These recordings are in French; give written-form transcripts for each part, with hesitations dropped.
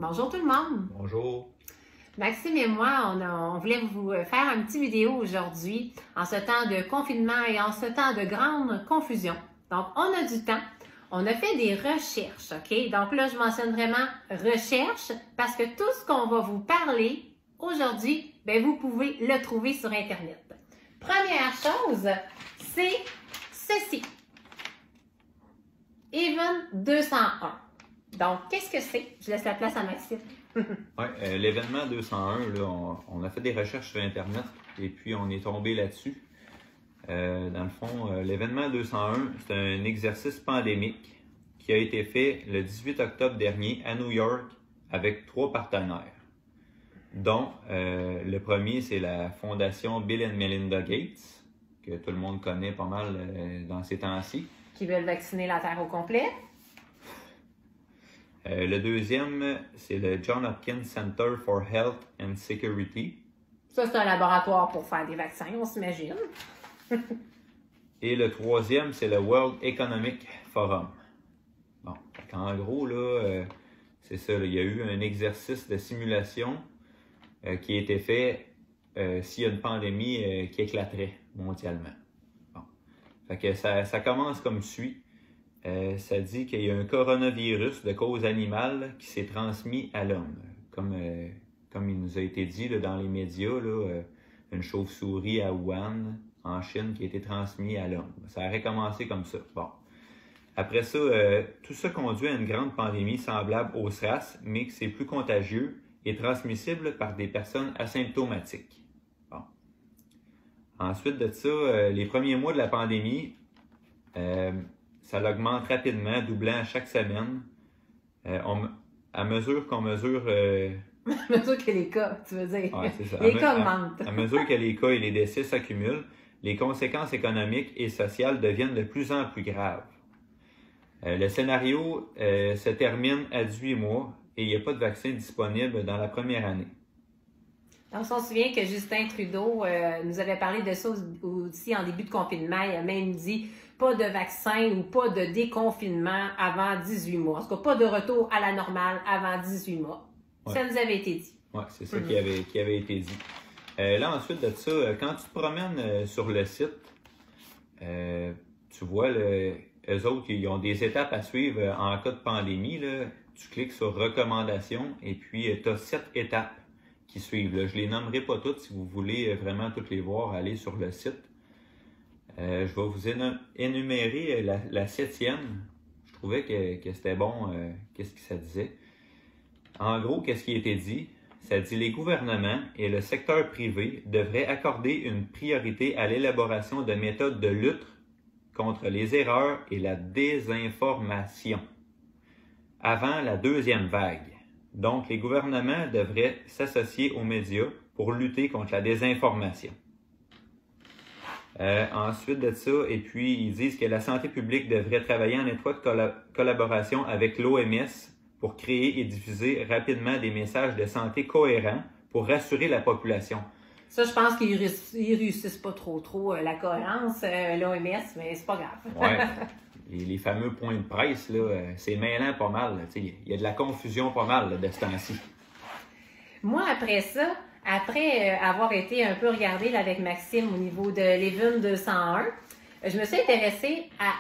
Bonjour tout le monde! Bonjour! Maxime et moi, on voulait vous faire une petite vidéo aujourd'hui en ce temps de confinement et en ce temps de grande confusion. Donc, on a du temps, on a fait des recherches, OK? Donc là, je mentionne vraiment recherche parce que tout ce qu'on va vous parler aujourd'hui, bien, vous pouvez le trouver sur Internet. Première chose, c'est ceci. Even 201. Donc, qu'est-ce que c'est? Je laisse la place à Maxime. Oui, l'événement 201, là, on a fait des recherches sur Internet et puis on est tombé là-dessus. Dans le fond, l'événement 201, c'est un exercice pandémique qui a été fait le 18 octobre dernier à New York avec 3 partenaires, dont le premier, c'est la fondation Bill and Melinda Gates, que tout le monde connaît pas mal dans ces temps-ci. Qui veulent vacciner la Terre au complet. Le deuxième, c'est le Johns Hopkins Center for Health and Security. Ça, c'est un laboratoire pour faire des vaccins, on s'imagine. Et le troisième, c'est le World Economic Forum. Bon, en gros, là, c'est ça, là, il y a eu un exercice de simulation qui a été fait s'il y a une pandémie qui éclaterait mondialement. Bon. Fait que ça commence comme suit. Ça dit qu'il y a un coronavirus de cause animale qui s'est transmis à l'homme. Comme il nous a été dit là, dans les médias, là, une chauve-souris à Wuhan, en Chine, qui a été transmis à l'homme. Ça aurait commencé comme ça. Bon. Après ça, tout ça conduit à une grande pandémie semblable au SRAS, mais que c'est plus contagieux et transmissible par des personnes asymptomatiques. Bon. Ensuite de ça, les premiers mois de la pandémie, ça augmente rapidement, doublant chaque semaine. À mesure qu'on mesure... À mesure que les cas, tu veux dire. Ouais, c'est ça. Les cas augmentent. À mesure que les cas et les décès s'accumulent, les conséquences économiques et sociales deviennent de plus en plus graves. Le scénario se termine à 18 mois et il n'y a pas de vaccin disponible dans la première année. Donc, on se souvient que Justin Trudeau nous avait parlé de ça aussi en début de confinement. Il a même dit pas de vaccin ou pas de déconfinement avant 18 mois. En tout cas, pas de retour à la normale avant 18 mois. Ouais. Ça nous avait été dit. Oui, c'est ça qui avait été dit. Là, ensuite de ça, quand tu te promènes sur le site, tu vois, eux autres, ils ont des étapes à suivre en cas de pandémie. Là. Tu cliques sur recommandations et puis tu as 7 étapes qui suivent. Là. Je ne les nommerai pas toutes. Si vous voulez vraiment toutes les voir, allez sur le site. Je vais vous énumérer la 7e. Je trouvais que c'était bon, qu'est-ce que ça disait. En gros, qu'est-ce qui a été dit? Ça dit les gouvernements et le secteur privé devraient accorder une priorité à l'élaboration de méthodes de lutte contre les erreurs et la désinformation avant la deuxième vague. Donc, les gouvernements devraient s'associer aux médias pour lutter contre la désinformation. Ensuite de ça, et puis ils disent que la santé publique devrait travailler en étroite collaboration avec l'OMS pour créer et diffuser rapidement des messages de santé cohérents pour rassurer la population. Ça, je pense qu'ils réussissent pas trop la cohérence, l'OMS, mais c'est pas grave. Oui, les fameux points de presse, là, c'est mêlant pas mal. Il y a de la confusion pas mal là, de ce temps-ci. Moi, après ça, après avoir été un peu regardée là, avec Maxime au niveau de l'Even 201, je me suis intéressée à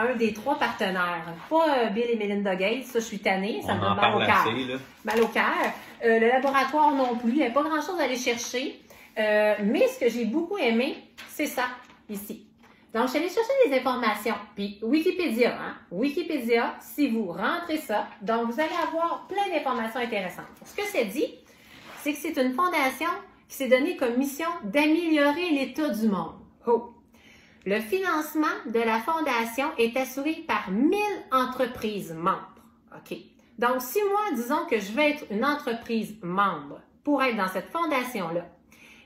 un des 3 partenaires. Pas Bill et Melinda Gates, ça je suis tannée, ça me donne mal au cœur. Mal au cœur. Le laboratoire non plus, il n'y avait pas grand-chose à aller chercher. Mais ce que j'ai beaucoup aimé, c'est ça, ici. Donc, je suis allée chercher des informations. Puis, Wikipédia, Wikipédia, si vous rentrez ça, donc vous allez avoir plein d'informations intéressantes. Ce que c'est dit, c'est que c'est une fondation qui s'est donnée comme mission d'améliorer l'état du monde. Oh. Le financement de la fondation est assuré par 1000 entreprises membres. OK. Donc, si moi, disons que je veux être une entreprise membre pour être dans cette fondation-là,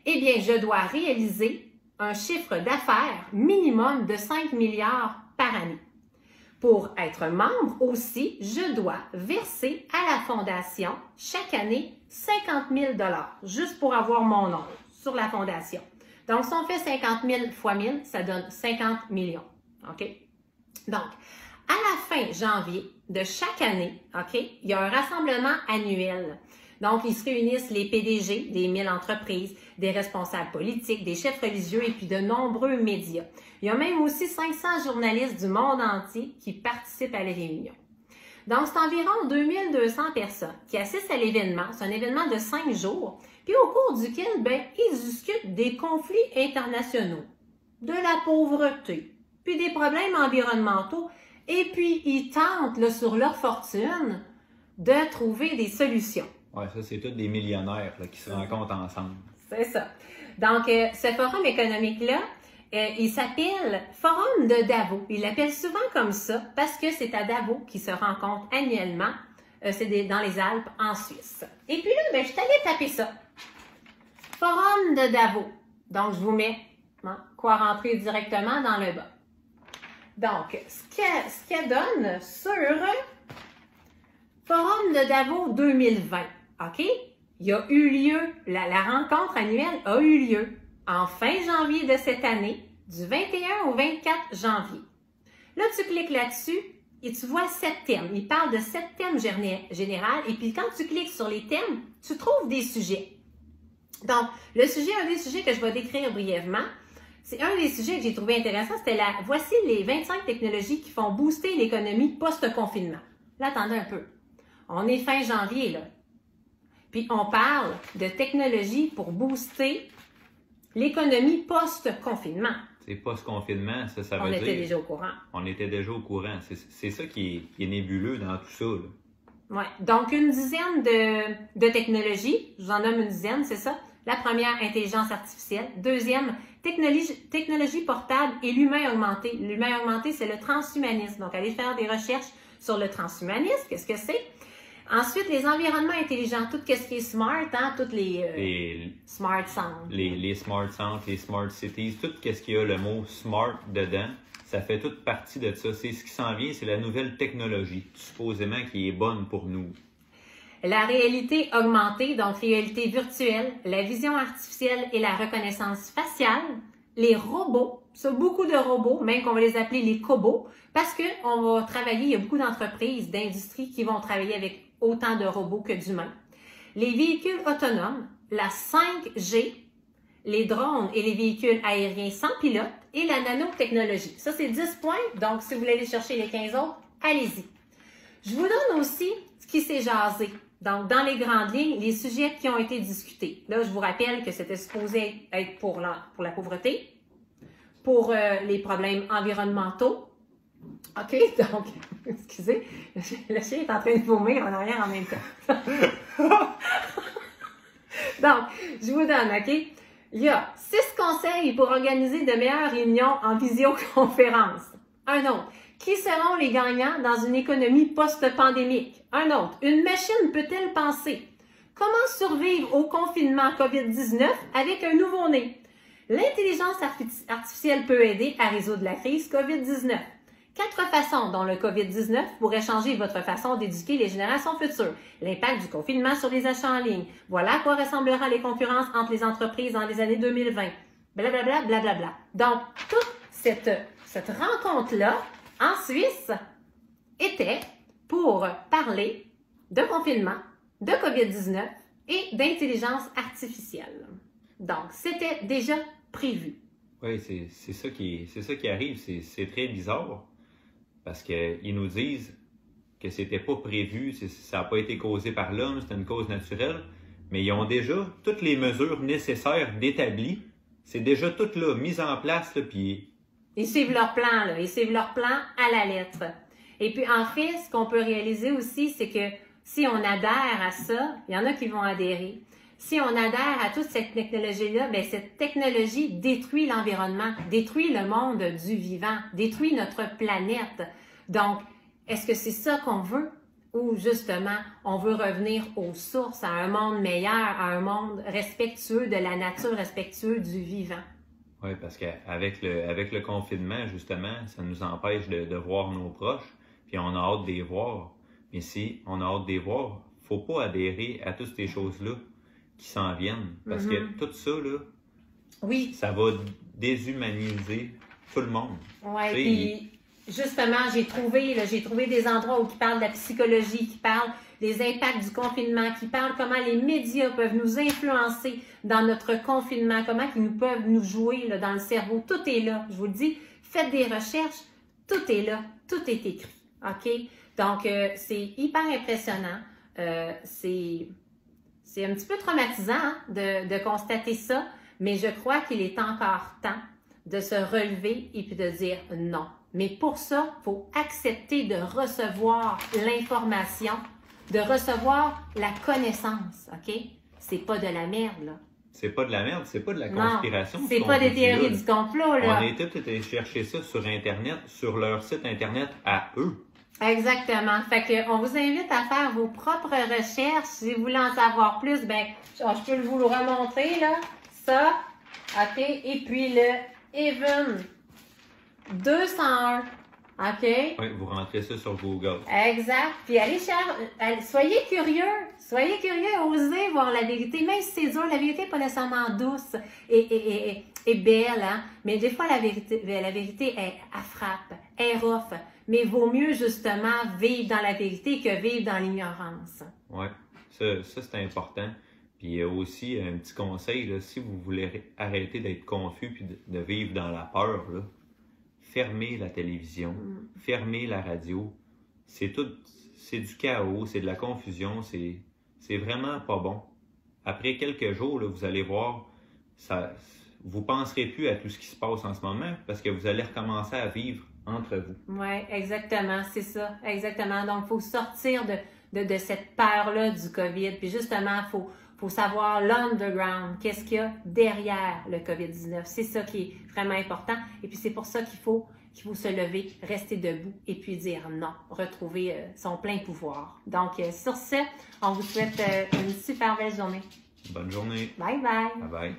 eh bien, je dois réaliser un chiffre d'affaires minimum de 5 milliards par année. Pour être membre aussi, je dois verser à la fondation chaque année 50 000 $, juste pour avoir mon nom sur la fondation. Donc, si on fait 50 000 fois 1000, ça donne 50 millions. OK? Donc, à la fin janvier, de chaque année, OK, il y a un rassemblement annuel. Donc, ils se réunissent les PDG des 1000 entreprises, des responsables politiques, des chefs religieux et puis de nombreux médias. Il y a même aussi 500 journalistes du monde entier qui participent à la réunion. Donc, c'est environ 2200 personnes qui assistent à l'événement. C'est un événement de 5 jours, puis au cours duquel, ils discutent des conflits internationaux, de la pauvreté, puis des problèmes environnementaux, et puis ils tentent, là, sur leur fortune, de trouver des solutions. Oui, ça, c'est tous des millionnaires là, qui se rencontrent ensemble. C'est ça. Donc, ce forum économique-là, il s'appelle Forum de Davos. Il l'appelle souvent comme ça parce que c'est à Davos qu'ils se rencontrent annuellement. C'est dans les Alpes, en Suisse. Et puis là, je suis allée taper ça. Forum de Davos. Donc, je vous mets quoi rentrer directement dans le bas. Donc, ce qu'elle donne sur Forum de Davos 2020. OK? Il y a eu lieu, la rencontre annuelle a eu lieu en fin janvier de cette année, du 21 au 24 janvier. Là, tu cliques là-dessus et tu vois 7 thèmes. Il parle de 7 thèmes généraux et puis quand tu cliques sur les thèmes, tu trouves des sujets. Donc, un des sujets que je vais décrire brièvement, c'est un des sujets que j'ai trouvé intéressant, c'était voici les 25 technologies qui font booster l'économie post-confinement. Là, attendez un peu. On est fin janvier, là. Puis on parle de technologies pour booster l'économie post-confinement. C'est post-confinement, ça veut dire... On était déjà au courant. On était déjà au courant. C'est ça qui est nébuleux dans tout ça. Oui. Donc, une dizaine de technologies. Je vous en nomme une dizaine, c'est ça. La première, intelligence artificielle. Deuxième, technologie portable et l'humain augmenté. L'humain augmenté, c'est le transhumanisme. Donc, allez faire des recherches sur le transhumanisme. Qu'est-ce que c'est? Ensuite, les environnements intelligents, tout ce qui est smart, toutes les smart sound. Les smart centres, les smart cities, tout ce qui a le mot smart dedans, ça fait toute partie de ça. C'est ce qui s'en vient, c'est la nouvelle technologie, supposément qui est bonne pour nous. La réalité augmentée, donc réalité virtuelle, la vision artificielle et la reconnaissance faciale, les robots, ça, beaucoup de robots, même qu'on va les appeler les cobots, parce qu'on va travailler, il y a beaucoup d'entreprises, d'industries qui vont travailler avec autant de robots que d'humains. Les véhicules autonomes, la 5G, les drones et les véhicules aériens sans pilote et la nanotechnologie. Ça, c'est 10 points. Donc, si vous voulez aller chercher les 15 autres, allez-y. Je vous donne aussi ce qui s'est jasé. Donc, dans les grandes lignes, les sujets qui ont été discutés. Là, je vous rappelle que c'était supposé être pour la pauvreté, pour les problèmes environnementaux. OK, donc, excusez, le chien est en train de vomir en arrière en même temps. Donc, je vous donne, OK? Il y a 6 conseils pour organiser de meilleures réunions en visioconférence. Un autre. Qui seront les gagnants dans une économie post-pandémique? Un autre. Une machine peut-elle penser? Comment survivre au confinement COVID-19 avec un nouveau-né? L'intelligence artificielle peut aider à résoudre la crise COVID-19. 4 façons dont le COVID-19 pourrait changer votre façon d'éduquer les générations futures. L'impact du confinement sur les achats en ligne. Voilà à quoi ressemblera les concurrences entre les entreprises dans les années 2020. Blablabla, blablabla. Donc, toute cette rencontre-là, en Suisse, était pour parler de confinement, de COVID-19 et d'intelligence artificielle. Donc, c'était déjà prévu. Oui, c'est ça qui arrive. C'est très bizarre. Parce qu'ils nous disent que c'était pas prévu, ça n'a pas été causé par l'homme, c'était une cause naturelle, mais ils ont déjà toutes les mesures nécessaires d'établi. C'est déjà tout là, mis en place, là, puis... Ils suivent leur plan, là. Ils suivent leur plan à la lettre. Et puis, en fait, ce qu'on peut réaliser aussi, c'est que si on adhère à ça, il y en a qui vont adhérer. Si on adhère à toute cette technologie-là, bien, cette technologie détruit l'environnement, détruit le monde du vivant, détruit notre planète. Donc, est-ce que c'est ça qu'on veut? Ou justement, on veut revenir aux sources, à un monde meilleur, à un monde respectueux de la nature, respectueux du vivant? Oui, parce qu'avec le confinement, justement, ça nous empêche de voir nos proches, puis on a hâte de les voir. Mais si on a hâte de les voir, il ne faut pas adhérer à toutes ces choses-là qui s'en viennent. Parce que tout ça, là, oui, ça va déshumaniser tout le monde. Oui, puis justement, j'ai trouvé des endroits où qui parlent de la psychologie, qui parlent des impacts du confinement, qui parlent comment les médias peuvent nous influencer dans notre confinement, comment ils peuvent nous jouer là, dans le cerveau. Tout est là. Je vous le dis, faites des recherches, tout est là, tout est écrit. OK? Donc, c'est hyper impressionnant. C'est un petit peu traumatisant hein, de constater ça, mais je crois qu'il est encore temps de se relever et puis de dire non. Mais pour ça, il faut accepter de recevoir l'information, de recevoir la connaissance, OK? C'est pas de la merde, là. C'est pas de la merde, c'est pas de la conspiration. C'est pas des théories du complot, là. On est tous allés chercher ça sur Internet, sur leur site Internet à eux. Exactement. Fait que on vous invite à faire vos propres recherches. Si vous voulez en savoir plus, ben, je peux vous le remontrer, là. Ça, OK? Et puis le Even 201. OK? Oui, vous rentrez ça sur Google. Exact. Puis soyez curieux. Soyez curieux, osez voir la vérité. Même si c'est dur, la vérité n'est pas nécessairement douce et belle, hein? Mais des fois, la vérité, elle frappe, elle rough. Mais il vaut mieux, justement, vivre dans la vérité que vivre dans l'ignorance. Oui, ça c'est important. Puis aussi, un petit conseil, là, si vous voulez arrêter d'être confus puis de vivre dans la peur, là, fermez la télévision, fermez la radio. C'est du chaos, c'est de la confusion, c'est vraiment pas bon. Après quelques jours, là, vous allez voir, vous ne penserez plus à tout ce qui se passe en ce moment parce que vous allez recommencer à vivre entre vous. Oui, exactement, c'est ça, exactement. Donc, il faut sortir de cette peur-là du COVID. Puis justement, il faut savoir l'underground, qu'est-ce qu'il y a derrière le COVID-19. C'est ça qui est vraiment important. Et puis, c'est pour ça qu'il faut se lever, rester debout et puis dire non, retrouver son plein pouvoir. Donc, sur ce, on vous souhaite une super belle journée. Bonne journée. Bye bye. Bye bye.